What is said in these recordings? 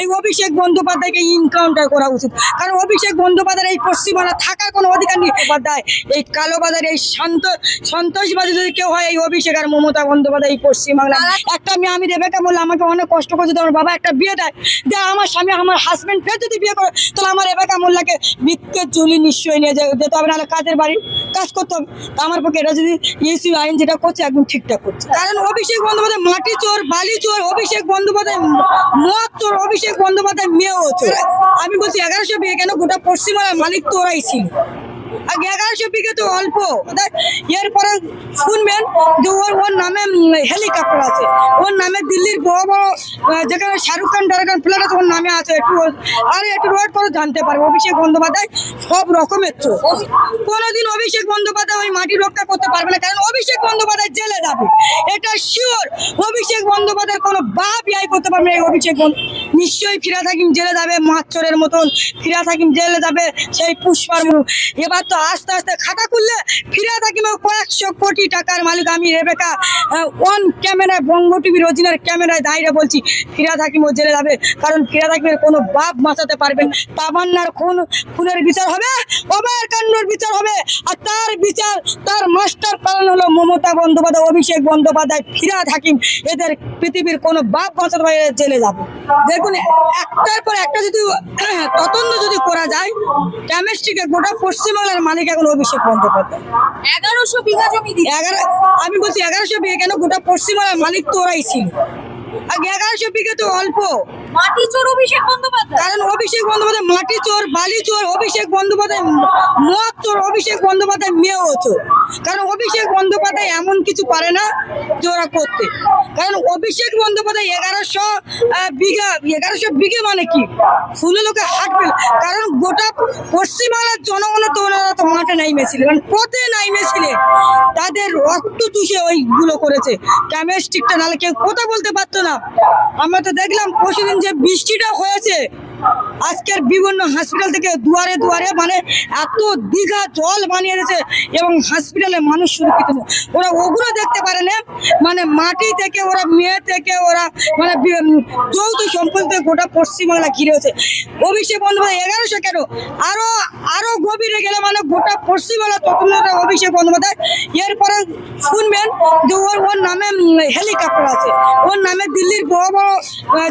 এই অভিষেক বন্দ্যোপাধ্যায়কে ইনকাউন্টার করা উচিত। কারণ অভিষেক বন্দ্যোপাধ্যায়ের এই পশ্চিমবাংলা থাকার কোনো অধিকার নেই। বন্দ্যোপাধ্যায় এই কালোবাজার এই সন্ত্রাসবাদী যদি কেউ হয়, এই অভিষেক আর মমতা বন্দ্যোপাধ্যায় এই পশ্চিমবাংলা। একটা মেয়ে, আমি রেবেকা বললে আমাকে অনেক কষ্ট করেছে, আমার বাবা একটা বিয়ে দেয়, আমার স্বামী আমার হাজবেন্ড ফের যদি বিয়ে করে, তাহলে আমার রেবেকা মোল্লাকে বিক্ষের চুলি নিশ্চয়ই নিয়ে যেতে হবে, নাহলে কাজের বাড়ি কাজ করতে হবে। তা আমার পক্ষে এটা যদি ইসি আইন যেটা করছে একদম ঠিকঠাক করছে। কারণ অভিষেক বন্দ্যোপাধ্যায় মাটি চোর, বালি চোর, অভিষেক বন্দ্যোপাধ্যায় মদ চোর, অভিষেক বন্দ্যোপাধ্যায় মেয়েও চোর। আমি বলছি 1100 বিয়ে কেন, গোটা পশ্চিমবাংলার মালিক তো ওরাই ছিল। আর 1100 বিঘে তো অল্প। এরপরে শুনবেন যে ওর নামে হেলিকপ্টার আছে, ওর নামে দিল্লির বড় বড় যেখানে শাহরুখ খান টারুখ ফ্ল্যাট আছে ওর নামে আছে। একটু রোড করে জানতে পারবো অভিষেক বন্দ্যোপাধ্যায় সব রকমের চোর। কোনোদিন অভিষেক বন্দ্যোপাধ্যায় ওই মাটি রক্ষা করতে পারবে না, কারণ অভিষেক বন্দ্যোপাধ্যায় জেলে যাবে, এটা শিওর। অভিষেক বন্দ্যোপাধ্যায়ের কোনো বাপ ইয়াই করতে পারবে না। এই অভিষেক নিশ্চয়ই ফিরাদ হাকিম জেলে যাবে, মাছচোরের মতন ফিরাদ হাকিম জেলে যাবে, সেই পুষ্পার। এবার তো আস্তে আস্তে খাতা খুললে ফিরাদ হাকিমেও কয়েকশো কোটি টাকার মালিক। আমি রেবেকা অন ক্যামেরায়, বঙ্গ টিভির অরিজিনাল ক্যামেরায় দাঁড়িয়ে বলছি, ফিরাদ হাকিমও জেলে যাবে, কারণ ফিরাদ হাকিমের কোনো বাপ বাঁচাতে পারবেন। তামান্নার খুনের বিচার হবে, অভয়ের কাণ্ডর বিচার হবে, আর তার বিচার, তার মাস্টার প্ল্যান হলো মমতা বন্দ্যোপাধ্যায়, অভিষেক বন্দ্যোপাধ্যায়, ফিরাদ হাকিম। এদের পৃথিবীর কোনো বাপ বাঁচাতে পারে, জেলে যাবে। দেখুন, একটার পর একটা যদি তদন্ত যদি করা যায়, কেমিস্ট্রিকে গোটা পশ্চিমবাংলার মালিক এখন অভিষেক বন্দ্যোপাধ্যায়। 1100 বিঘা জমি আমি বলছি 1100 বিঘে কেন, গোটা পশ্চিমবাংলার মালিক তো ওরাই ছিল। আর 1100 বিঘে তো অল্প। মাটি চোর অভিষেক বন্দ্যোপাধ্যায়, কারণ অভিষেক বন্দ্যোপাধ্যায় মাটি চোর, বালি চোর, অভিষেক বন্দ্যোপাধ্যায় মদ চোর, অভিষেক বন্দ্যোপাধ্যায় মেয়েও চোর। কারণ অভিষেক বন্দ্যোপাধ্যায় এমন কিছু পারে না যে ওরা করতে। কারণ অভিষেক বন্দ্যোপাধ্যায় 1100 বিঘে মানে কি, শুনে লোকে হাঁটবে। কারণ গোটা পশ্চিমবাংলার জনগণ তো ওনারা তো মাঠে নাইমেছিলেন, মানে পথে নাইমেছিলেন, তাদের রক্ত চুষে ওইগুলো করেছে। কেমিস্ট্রিকটা নাহলে কেউ কথা বলতে পারতো না। আমরা তো দেখলাম পরশুদিন যে বৃষ্টিটা হয়েছে, আজকের বিভিন্ন হসপিটাল থেকে দুয়ারে দুয়ারে মানে এত দীঘা জল বানিয়ে দিয়েছে, এবং হসপিটালে মানুষ সুরক্ষিত নেই। ওরা ওগুলো দেখতে পারে না, মানে মাটি থেকে ওরা, মেয়ে থেকে ওরা, মানে যৌথ সম্পত্তি গোটা পশ্চিমবাংলা ঘিরে হয়েছে। অভিষেক বন্দ্যোপাধ্যায় 1100 কেন, আরো গভীরে গেলে মানে গোটা পশ্চিমবাংলা তদন্ত অভিষেক বন্দ্যোপাধ্যায়। এরপরে শুনবেন যে ওর নামে হেলিকপ্টার আছে, ওর নামে দিল্লির বড় বড়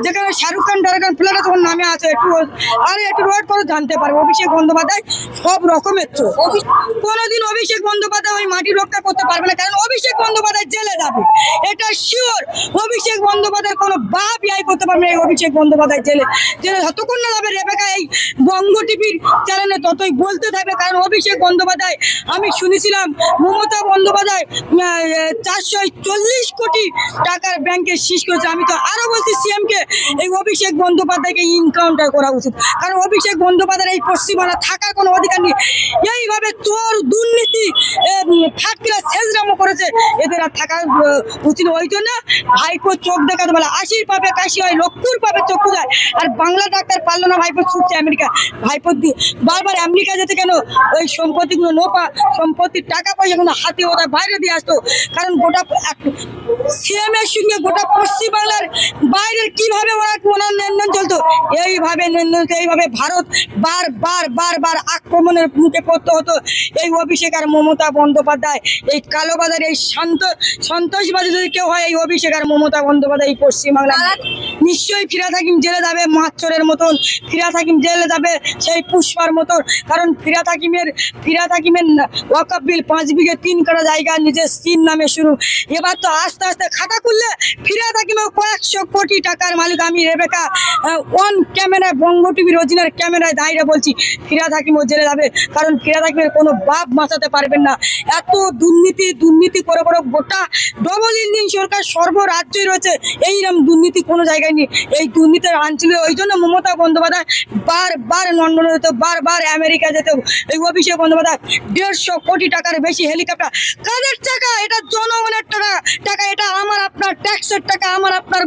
যেখানে শাহরুখ খান টারুখ ফ্ল্যাট আছে ওর নামে আছে। একটু রোড করে জানতে পারবো অভিষেক বন্দ্যোপাধ্যায় সব রকমের চোর। কোনোদিন অভিষেক বন্দ্যোপাধ্যায় ওই মাটি রক্ষা করতে পারবে না, কারণ অভিষেক বন্দ্যোপাধ্যায় জেলে যাবে, এটা শিওর। অভিষেক বন্দ্যোপাধ্যায়ের কোনো বাপ ইয়াই করতে পারবে না। এই অভিষেক বন্দ্যোপাধ্যায় জেলে যতক্ষণ না যাবে রেবেকা এই বঙ্গ টিভির চ্যানেলে, ততই বলতে থাকবে। কারণ অভিষেক বন্দ্যোপাধ্যায়, আমি শুনেছিলাম মমতা বন্দ্যোপাধ্যায় 440 কোটি টাকার ব্যাংকে শীষ করেছে। আমি তো আরো বলছি সিএমকে এই অভিষেক বন্দ্যোপাধ্যায়কে ইনকাউন্টার করা উচিত। কারণ অভিষেক বন্দ্যোপাধ্যায়ের এই পশ্চিমবাংলা থাকার কোনো অধিকার নেই। এইভাবে চোর, দুর্নীতি, থার্ড ক্লাস শেষরামও করেছে, এদের আর থাকা উচিত। ওই জন্য ভাইপো চোখ দেখাতে বলে, 80 পাবে কাশি হয়, লক্ষুর পাবে চক্ষু যায়। আর বাংলা ডাক্তার পারলো না, ভাইপো ছুটছে আমেরিকা। ভাইপো বারবার আমেরিকা যেতে কেন, ওই সম্পত্তিগুলো নোপা, সম্পত্তির টাকা পয়সাগুলো হাতে ওটা বাইরে দিয়ে আসতো। কারণ গোটা সিএম এর সঙ্গে গোটা পশ্চিমবাংলার বাইরের কিভাবে ওনার লেনদেন চলতো, এইভাবে ভারত বারবার আক্রমণের মুখে পড়তে হতো। এই অভিষেক আর মমতা বন্দ্যোপাধ্যায় এই কালোবাজার এই সন্ত্রাসবাদী যদি কেউ হয়, এই অভিষেক আর মমতা বন্দ্যোপাধ্যায় এই পশ্চিমবাংলা। নিশ্চয়ই ফিরাদ হাকিম জেলে যাবে, মাছচোরের মতন ফিরাদ হাকিম জেলে যাবে, সেই পুষ্পার মতন। কারণ ফিরাদ হাকিমের ওয়াকফ বিল 5 বিঘে 3 কাঠা জায়গা নিজের স্ত্রীর নামে শুরু। এবার তো আস্তে আস্তে খাতা খুললে ফিরাদ হাকিমেও কয়েকশো কোটি টাকার মালিক। আমি রেবেকা অন ক্যামেরায়, বঙ্গ টিভির অরিজিনাল ক্যামেরায় দাঁড়িয়ে বলছি, ফিরাদ হাকিমও জেলে যাবে, কারণ ফিরাদ হাকিমের কোনো বাপ বাঁচাতে পারবেন না। এত দুর্নীতি করে গোটা ডবল ইঞ্জিন সরকার সর্বরাজ্যই রয়েছে, এইরকম দুর্নীতি কোনো জায়গায় নেই। এই দুর্নীতির আনছিল, ওই জন্য মমতা বন্দ্যোপাধ্যায় বারবার লন্ডনে যেত, বারবার আমেরিকা যেত। এই অভিষেক বন্দ্যোপাধ্যায় 150 কোটি টাকার বেশি হেলিকপ্টার। কাদের টাকা? এটা জনগণের টাকা, এটা আমার আপনার ট্যাক্সের টাকা, আমার আপনার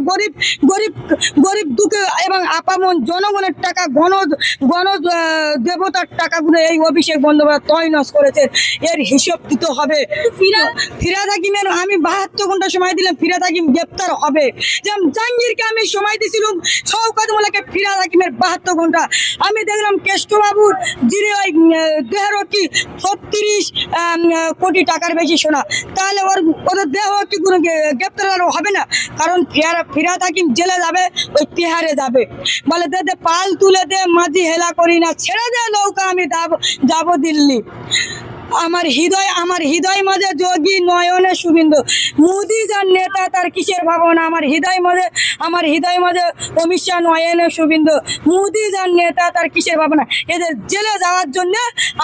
গরিব দুঃখে এবং আপামন জনগণের টাকা গণ দেবতার টাকাগুলো এই অভিষেক বন্দ্যোপাধ্যায় তছনছ করেছেন। এর হিসাব দিতে হবে। ফিরাদ হাকিমের আমি 72 ঘন্টা সময় দিলাম, ফিরাদ হাকিম গ্রেপ্তার হবে। যেমন জাহাঙ্গীরকে আমি সময় দিয়েছিলাম, শওকত মোল্লাকে ফিরাদ হাকিমের 72 ঘন্টা। আমি দেখলাম কেষ্টবাবুর যিনি ওই দেহরক্ষী 36 কোটি টাকার বেশি সোনা, তাহলে ওদের দেহরক্ষী কোনো গ্রেপ্তার হবে না? কারণ ফিরাদ হাকিম জেলে যাবে, ওই তিহারে যাবে। বলে দে পাল তুলে দে, মাঝি হেলা করি না, ছেড়ে দে নৌকা, আমি যাব দিল্লি। আমার হৃদয় মাঝে যোগী নয়নে শুভিন্দু। মোদি যার নেতা তার কিসের ভাবনা? আমার হৃদয় মাঝে অমিত শাহ নয়নে শুভিন্দু। মোদি যার নেতা তার কিসের ভাবনা? এদের জেলে যাওয়ার জন্য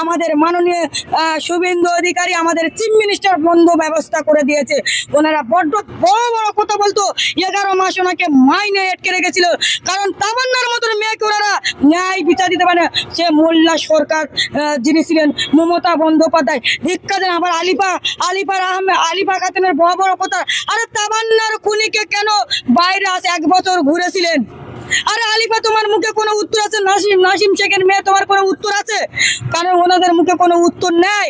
আমাদের মাননীয় শুভেন্দু অধিকারী, আমাদের চিফ মিনিস্টার বন্ধ ব্যবস্থা করে দিয়েছে। ওনারা বড্ড বড় বড় কথা বলতো, 11 মাস ওনাকে মাইনে আটকে রেখেছিল, কারণ তামান্নার মতন মেয়েকে ওনারা ন্যায় বিচার দিতে পারে না। সে মোল্লা সরকার যিনি ছিলেন, মমতা বন্দ্যোপাধ্যায়, ধিক্কার দেন। আবার আলিপা খাতুনের বড় বড় কথা। আরে তামান্নার খুনিকে কেন বাইরে আসে 1 বছর ঘুরেছিলেন? আরে আলিফা, তোমার মুখে কোনো উত্তর আছে? নাসিম শেখের মেয়ে, তোমার কোনো উত্তর আছে? কারণ ওনাদের মুখে কোনো উত্তর নেই,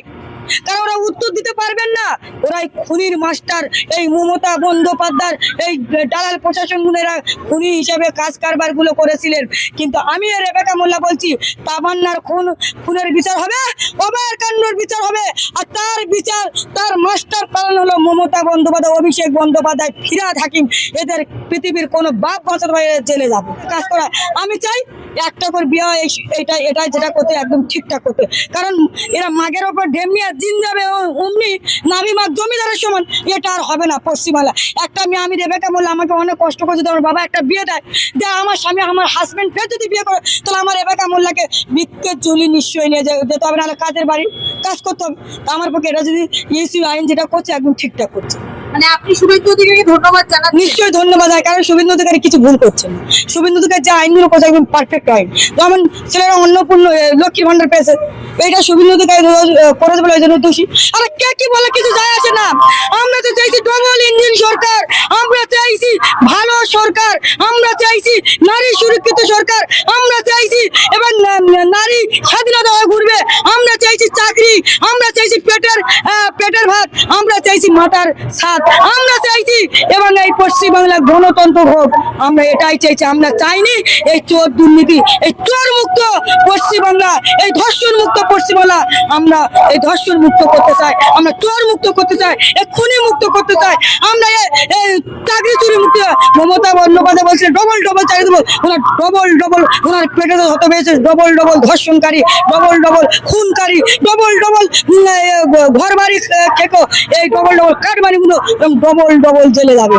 কারণ ওরা উত্তর দিতে পারবেন না। ওরাই খুনির মাস্টার। এই মমতা বন্দ্যোপাধ্যায়, এই দালাল প্রশাসনগুলোরা খুনি হিসেবে কাজ কারবারগুলো করেছিলেন। কিন্তু আমি রেবেকা মোল্লা বলছি, তামান্নার খুনের বিচার হবে, অভয়ের কান্ডর বিচার হবে। আর তার বিচার, তার মাস্টার প্ল্যান হলো মমতা বন্দ্যোপাধ্যায়, অভিষেক বন্দ্যোপাধ্যায়, ফিরাদ হাকিম। এদের পৃথিবীর কোনো বাপ বাঁচার বাইরে জেলে যাবে কাজ করা। আমি চাই একটা করে বিয়ে হয়, এটাই যেটা করতে একদম ঠিকঠাক করতে। কারণ এরা মাগের ওপর ঢেমনি আর জিন যাবে অমনি নাবি মাগ জমিদারের সমান, এটা আর হবে না পশ্চিমবাংলা। একটা মেয়ে, আমি রেবেকা মোল্লা, আমাকে অনেক কষ্ট করছে, আমার বাবা একটা বিয়ে দেয়, আমার স্বামী, আমার হাজব্যান্ড ফের যদি বিয়ে করে, তাহলে আমার রেবেকা মোল্লাকে বিক্ষের চুলি নিশ্চয়ই নিয়ে যেতে হবে, নাহলে কাজের বাড়ি কাজ করতে হবে। তা আমার পক্ষে এটা যদি ইসি আইন যেটা করছে একদম ঠিকঠাক করছে। মানে আপনি শুভেন্দু অধিকারীকে ধন্যবাদ জানাচ্ছেন। নিশ্চয়ই ধন্যবাদ হয়, কারণ শুভেন্দু অধিকারী কিছু ভুল করছেন না। শুভেন্দু অধিকারী যে আইনগুলো করছে একদম পারফেক্ট আইন। যেমন ছেলেরা অন্নপূর্ণ লক্ষ্মীর ভান্ডার পেয়েছে, এটা শুভেন্দু অধিকারী করেছে বলে ওই জন্য দোষী। আরে কে কি বলে কিছু যায় আসে না। আমরা তো চাইছি ডবল ইঞ্জিন সরকার, আমরা চাইছি ভালো সরকার, আমরা চাইছি নারী সুরক্ষিত সরকার, আমরা চাইছি এবার নারী স্বাধীনতা হয়ে ঘুরবে, আমরা চাইছি চাকরি, আমরা চাইছি পেটের ভাত, আমরা চাইছি মাথার ছাদ, আমরা চাইছি এবং এই পশ্চিমবাংলার গণতন্ত্র হোক। আমরা এটাই চাইছি। আমরা চাইনি এই চোর দুর্নীতি, এই চোর মুক্ত পশ্চিমবাংলা, এই ধর্ষণ মুক্ত পশ্চিমবাংলা। আমরা এই ধর্ষণ মুক্ত করতে চাই, আমরা চোর মুক্ত করতে চাই, এই খুনি মুক্ত করতে চাই, আমরা এই চাকরি চুরি মুক্ত। মমতা বন্দ্যোপাধ্যায় বলছে ডবল চাকরি দেবো, ওনার ডবল ওনার পেটে হতে পেরেছে, ডবল ধর্ষণকারী, ডবল খুনকারী, ডবল ঘর বাড়ি খেকো, এই ডবল কাঠবাড়িগুলো ডবল জেলে যাবে।